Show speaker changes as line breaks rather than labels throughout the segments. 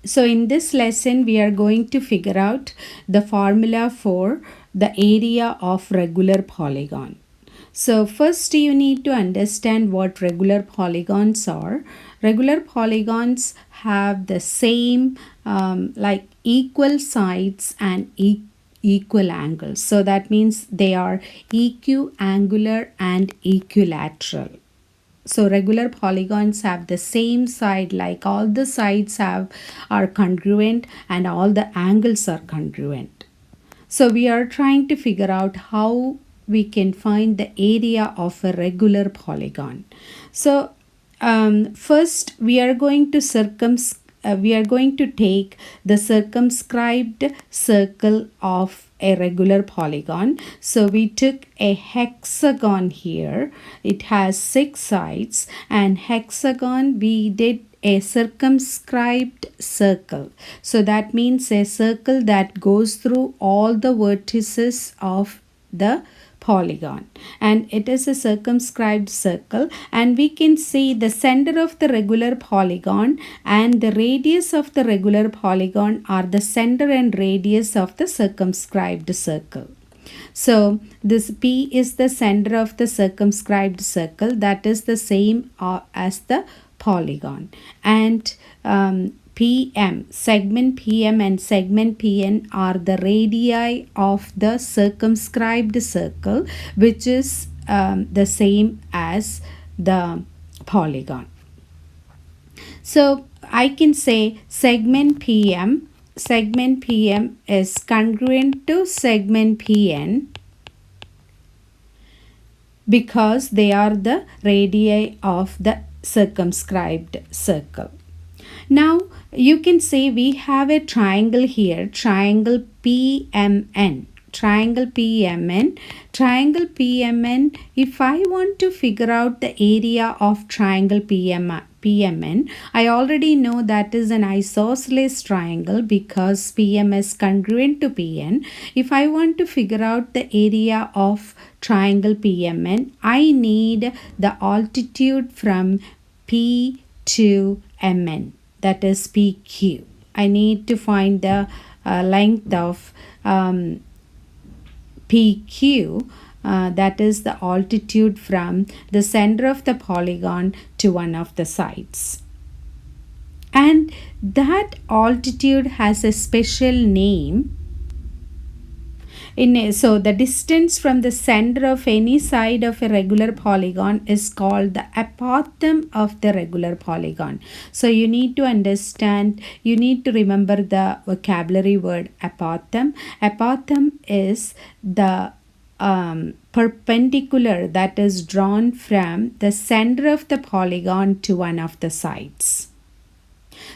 So in this lesson, we are going to figure out the formula for the area of regular polygon. So first you need to understand what regular polygons are. Regular polygons have the same like equal sides and equal angles. So that means they are equiangular and equilateral. So regular polygons have the same side, like all the sides are congruent and all the angles are congruent. So we are trying to figure out how we can find the area of a regular polygon. So first we are going to take the circumscribed circle of a regular polygon. So we took a hexagon here. It has 6 sides, and hexagon we did a circumscribed circle. So that means a circle that goes through all the vertices of the polygon, and it is a circumscribed circle, and we can see the center of the regular polygon and the radius of the regular polygon are the center and radius of the circumscribed circle. So this P is the center of the circumscribed circle, that is the same as the polygon, and PM, segment PM and segment PN are the radii of the circumscribed circle, which is the same as the polygon. So I can say segment PM is congruent to segment PN because they are the radii of the circumscribed circle. Now you can say we have a triangle here, triangle PMN. Triangle PMN. If I want to figure out the area of triangle PMN, I already know that is an isosceles triangle because PM is congruent to PN. If I want to figure out the area of triangle PMN, I need the altitude from P to MN, that is PQ. I need to find the length of PQ, that is the altitude from the center of the polygon to one of the sides. And that altitude has a special name. So the distance from the center of any side of a regular polygon is called the apothem of the regular polygon. So you need to understand, you need to remember the vocabulary word apothem. Apothem is the perpendicular that is drawn from the center of the polygon to one of the sides.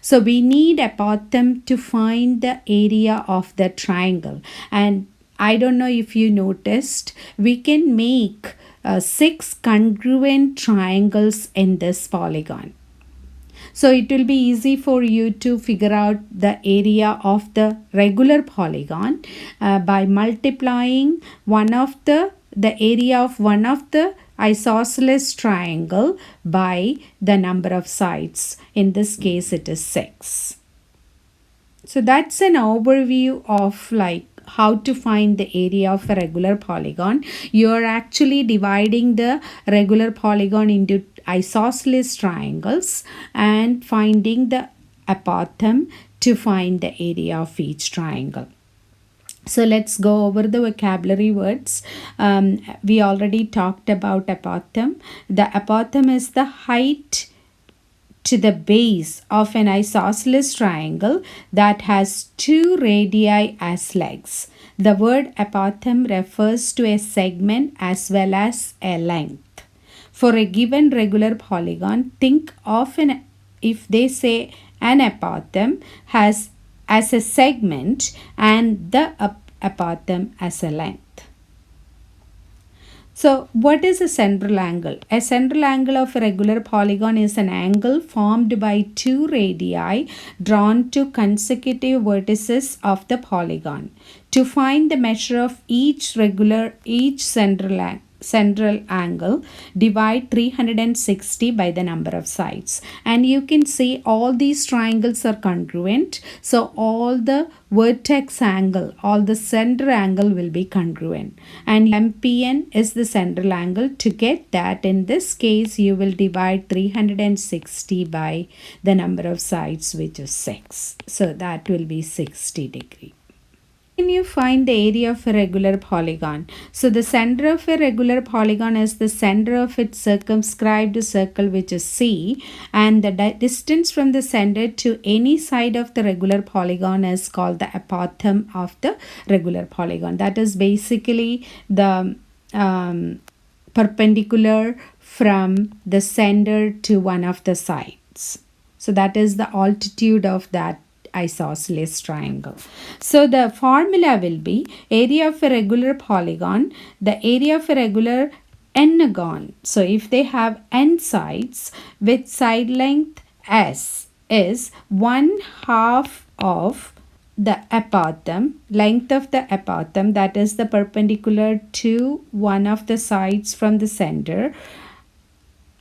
So we need apothem to find the area of the triangle, and I don't know if you noticed, we can make 6 congruent triangles in this polygon. So it will be easy for you to figure out the area of the regular polygon by multiplying the area of one of the isosceles triangle by the number of sides. In this case, it is 6. So that's an overview of like how to find the area of a regular polygon. You are actually dividing the regular polygon into isosceles triangles and finding the apothem to find the area of each triangle. So let's go over the vocabulary words. We already talked about apothem. The apothem is the height to the base of an isosceles triangle that has 2 radii as legs. The word apothem refers to a segment as well as a length. For a given regular polygon, think of if they say an apothem has as a segment and the apothem as a length. So what is a central angle? A central angle of a regular polygon is an angle formed by 2 radii drawn to consecutive vertices of the polygon. To find the measure of each central central angle, divide 360 by the number of sides, and you can see all these triangles are congruent. So all the vertex angle, all the center angle will be congruent, and MPN is the central angle. To get that, in this case you will divide 360 by the number of sides, which is 6. So that will be 60 degree. Can you find the area of a regular polygon? So the center of a regular polygon is the center of its circumscribed circle, which is C, and the distance from the center to any side of the regular polygon is called the apothem of the regular polygon. That is basically the perpendicular from the center to one of the sides. So that is the altitude of that isosceles triangle. So the formula will be area of a regular polygon, the area of a regular n-gon. So if they have n sides with side length s is 1/2 of the apothem, length of the apothem, that is the perpendicular to one of the sides from the center,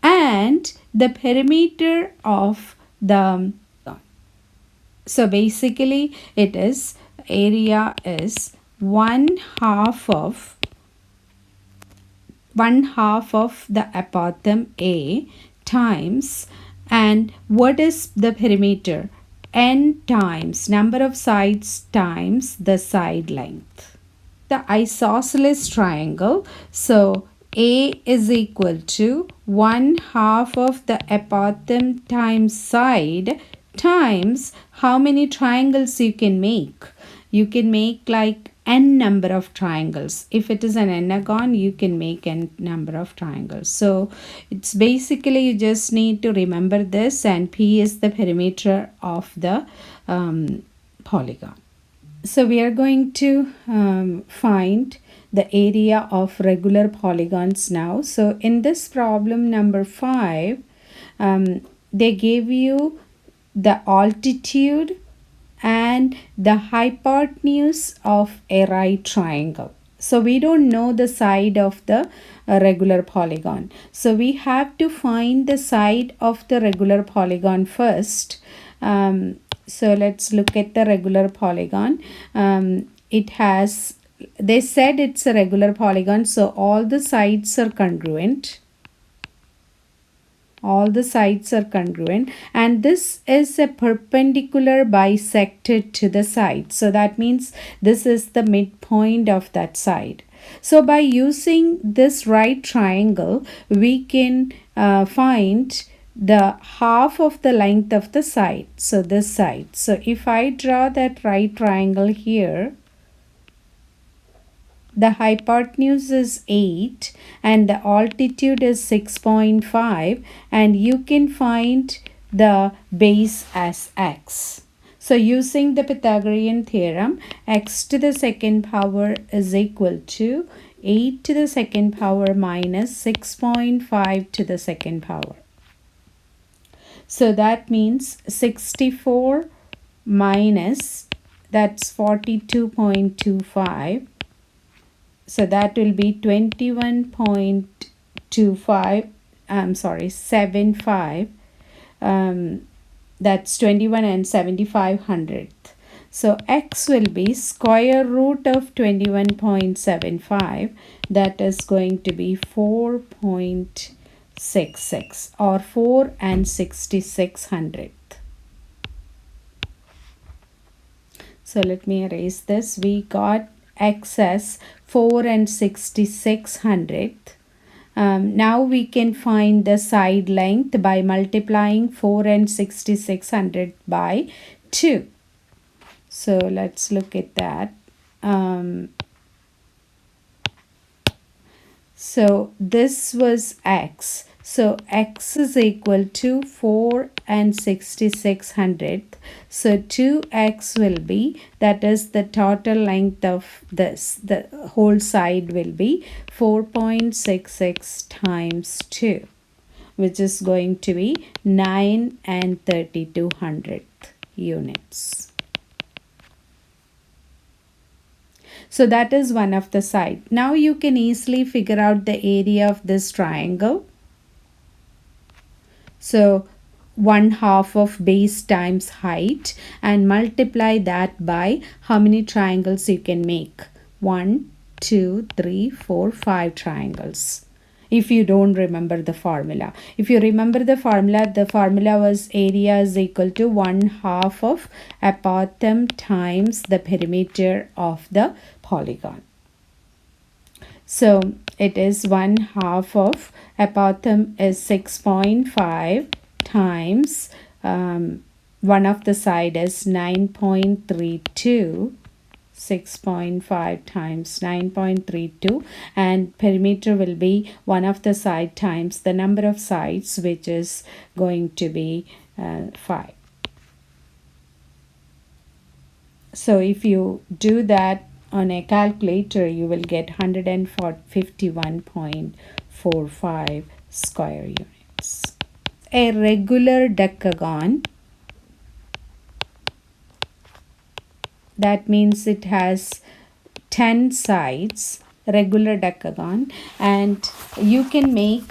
and the perimeter of the. So basically it is area is 1/2 of the apothem A times, and what is the perimeter? N times number of sides times the side length. The isosceles triangle, so A is equal to 1/2 of the apothem times side times how many triangles you can make. You can make like n number of triangles. If it is an n-gon, you can make n number of triangles. So it's basically you just need to remember this, and P is the perimeter of the polygon. So we are going to find the area of regular polygons now. So in this problem number 5, they gave you the altitude and the hypotenuse of a right triangle. So we don't know the side of the regular polygon. So we have to find the side of the regular polygon first. So let's look at the regular polygon. It has, they said it's a regular polygon, so all the sides are congruent. All the sides are congruent, and this is a perpendicular bisected to the side. So that means this is the midpoint of that side. So by using this right triangle, we can find the half of the length of the side. So this side. So if I draw that right triangle here, the hypotenuse is 8 and the altitude is 6.5, and you can find the base as x. So using the Pythagorean theorem, x to the second power is equal to 8 to the second power minus 6.5 to the second power. So that means 64 minus, that's 42.25. So that will be 21.25, I'm sorry, 75. That's 21 and 75/100th. So x will be square root of 21.75. That is going to be 4.66 or 4 and 66/100th. So let me erase this. We got x as 4 and 66/100th. Now we can find the side length by multiplying 4 and 66/100th by 2. So let's look at that. So this was x. So x is equal to 4 and 66/100th. So 2x will be, that is the total length of this, the whole side will be 4.66 times 2, which is going to be 9 and 32/100th units. So that is one of the side. Now you can easily figure out the area of this triangle. So 1/2 of base times height, and multiply that by how many triangles you can make. 1, 2, 3, 4, 5 triangles. If you don't remember the formula. If you remember the formula was area is equal to 1/2 of apothem times the perimeter of the polygon. So it is 1/2 of apothem is 6.5 times one of the side is 9.32. 6.5 times 9.32, and perimeter will be one of the side times the number of sides, which is going to be 5. So if you do that on a calculator, you will get 151.45 square units. A regular decagon, that means it has 10 sides, regular decagon, and you can make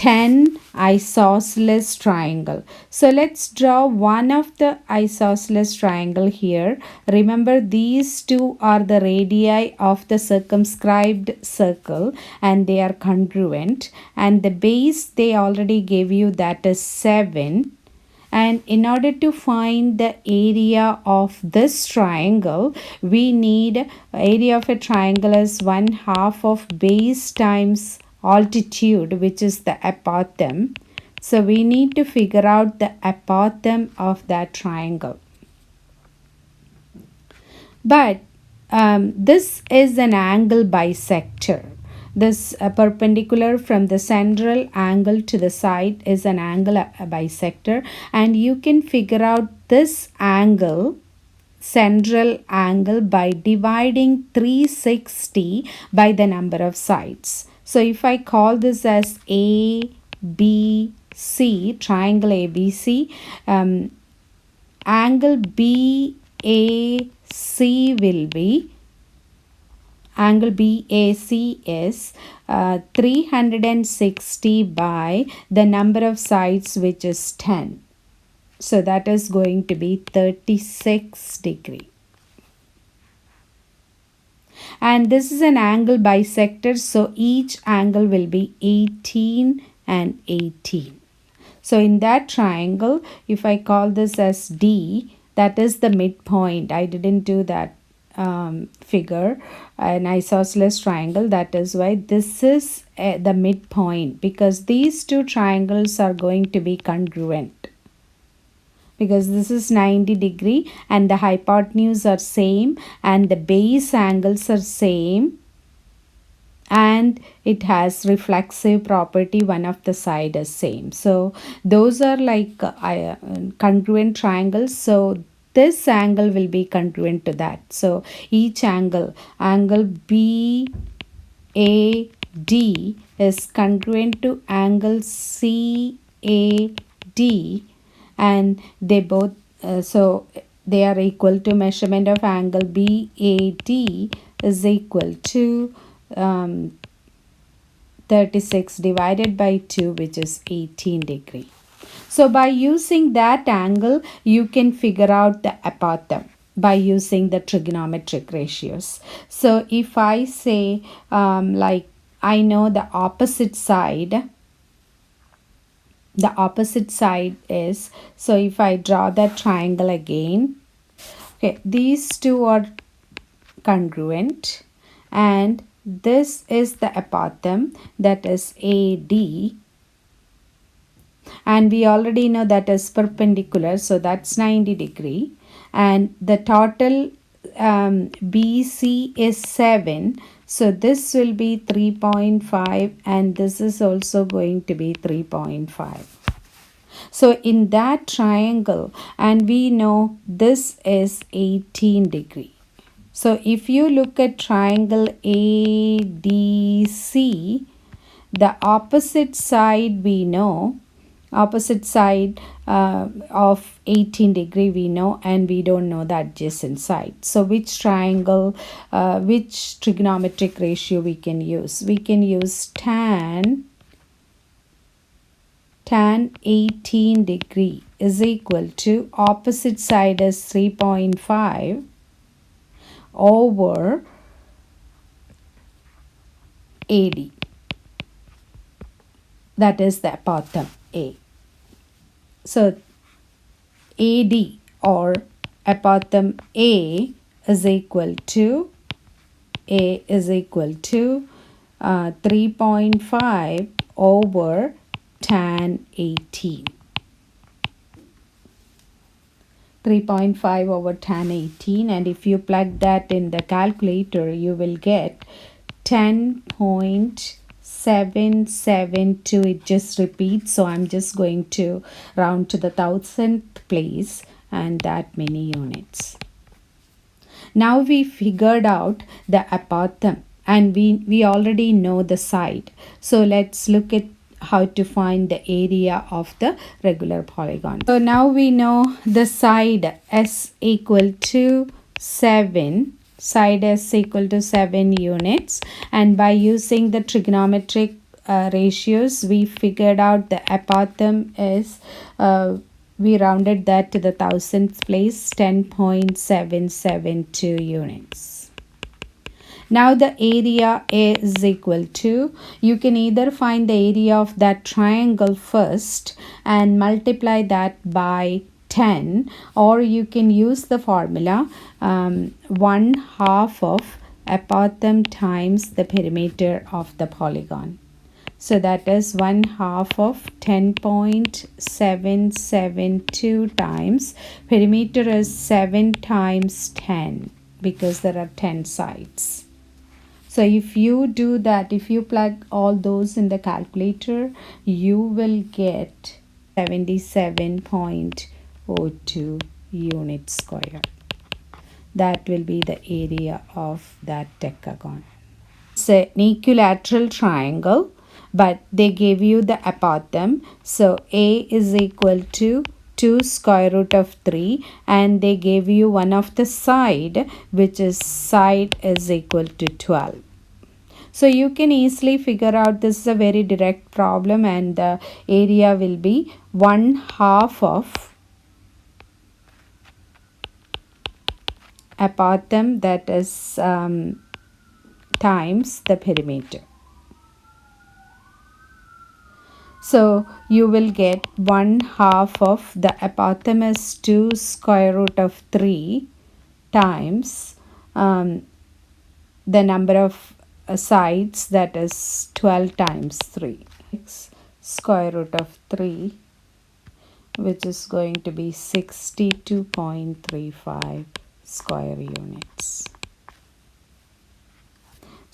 10 isosceles triangle. So let's draw one of the isosceles triangle here. Remember, these two are the radii of the circumscribed circle and they are congruent, and the base they already gave you, that is 7. And in order to find the area of this triangle, we need area of a triangle is 1/2 of base times altitude, which is the apothem. So we need to figure out the apothem of that triangle. But this is an angle bisector. This perpendicular from the central angle to the side is an angle bisector, and you can figure out this angle, central angle, by dividing 360 by the number of sides. So if I call this as ABC, triangle ABC, angle BAC will be, angle BAC is 360 by the number of sides, which is 10. So that is going to be 36 degree. And this is an angle bisector, so each angle will be 18 and 18. So in that triangle, if I call this as D, that is the midpoint. I didn't do that figure, an isosceles triangle. That is why this is the midpoint, because these two triangles are going to be congruent, because this is 90 degree and the hypotenuse are same and the base angles are same, and it has reflexive property, one of the side is same. So those are like congruent triangles. So this angle will be congruent to that. So each angle BAD is congruent to angle CAD, and they both so they are equal to measurement of angle BAD is equal to 36 divided by 2, which is 18 degree. So by using that angle, you can figure out the apothem by using the trigonometric ratios. So if I say like I know the opposite side is, so if I draw that triangle again, okay, these two are congruent, and this is the apothem, that is AD, and we already know that is perpendicular, so that's 90 degree, and the total BC is 7, so this will be 3.5, and this is also going to be 3.5. So in that triangle, and we know this is 18 degree. So if you look at triangle ADC, the opposite side we know Opposite side of 18 degree we know, and we don't know the adjacent side. So which triangle, which trigonometric ratio we can use? We can use tan 18 degree is equal to, opposite side is 3.5 over AD. That is the apothem A. So AD or apothem A is equal to 3.5 over tan 18. 3.5 over tan 18, and if you plug that in the calculator you will get 10.772. It just repeats, so I'm just going to round to the thousandth place, and that many units. Now we figured out the apothem, and we already know the side. So let's look at how to find the area of the regular polygon. So now we know the side S equal to 7. Side S equal to 7 units, and by using the trigonometric ratios we figured out the apothem is, we rounded that to the thousandth place, 10.772 units. Now the area A is equal to, you can either find the area of that triangle first and multiply that by 10, or you can use the formula 1/2 of apothem times the perimeter of the polygon. So that is 1/2 of 10.772 times perimeter is 7 times 10, because there are 10 sides. So if you do that, if you plug all those in the calculator, you will get 77.02 units square. That will be the area of that decagon. It's an equilateral triangle, but they gave you the apothem. So A is equal to 2 square root of 3, and they gave you one of the side, which is side is equal to 12. So you can easily figure out, this is a very direct problem, and the area will be 1/2 of apothem, that is times the perimeter. So you will get 1/2 of the apothem is 2 square root of 3 times the number of sides, that is 12 times 3, square root of 3, which is going to be 62.35 square units.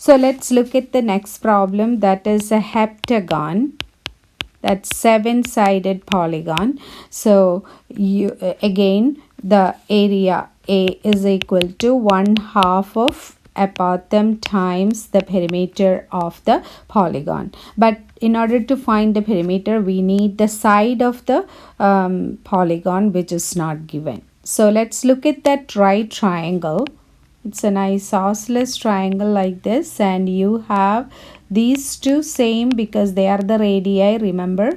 So let's look at the next problem, that is a heptagon. That's 7-sided polygon. So you again the area A is equal to 1/2 of apothem times the perimeter of the polygon. But in order to find the perimeter, we need the side of the polygon, which is not given. So let's look at that right triangle. It's a nice isosceles triangle like this, and you have these two same because they are the radii. Remember,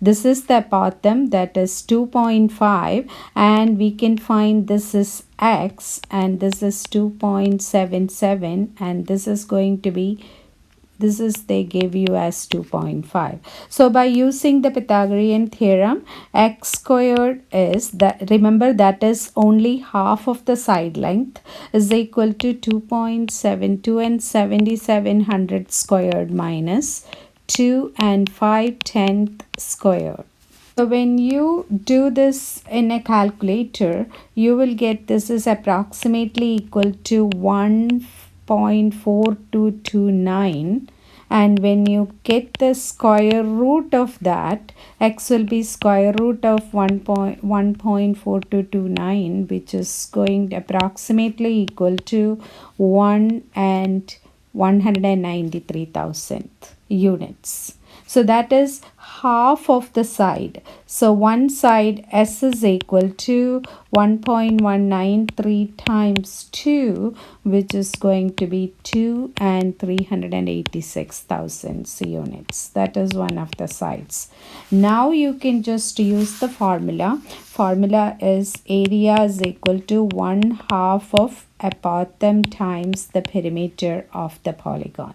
this is the apothem, that is 2.5, and we can find this is x, and this is 2.77, and this is going to be, this is they gave you as 2.5. So by using the Pythagorean theorem, x squared is that, remember that is only half of the side length, is equal to 2.72 and 7700 squared minus 2 and 5/10 squared. So when you do this in a calculator, you will get this is approximately equal to 1.4229, and when you get the square root of that, x will be square root of 1.4229, which is going to approximately equal to 1 and 193,000 units. So that is half of the side. So one side S is equal to 1.193 times 2, which is going to be 2 and 386,000 units. That is one of the sides. Now you can just use the formula. Formula is area is equal to 1/2 of apothem times the perimeter of the polygon.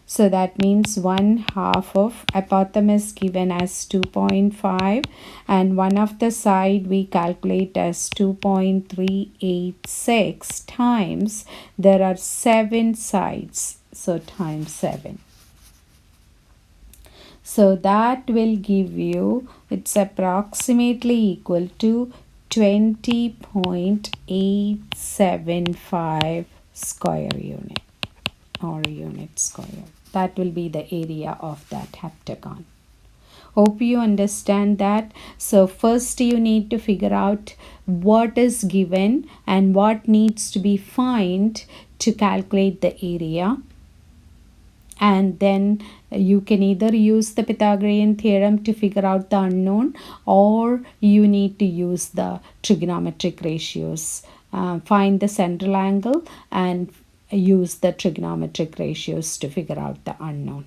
So that means 1/2 of apothem is given as 2.5 and one of the side we calculate as 2.386 times there are 7 sides. So times 7. So that will give you, it's approximately equal to 20.875 square unit or unit square. That will be the area of that heptagon. Hope you understand that. So first you need to figure out what is given and what needs to be found to calculate the area. And then you can either use the Pythagorean theorem to figure out the unknown, or you need to use the trigonometric ratios. Find the central angle and use the trigonometric ratios to figure out the unknown.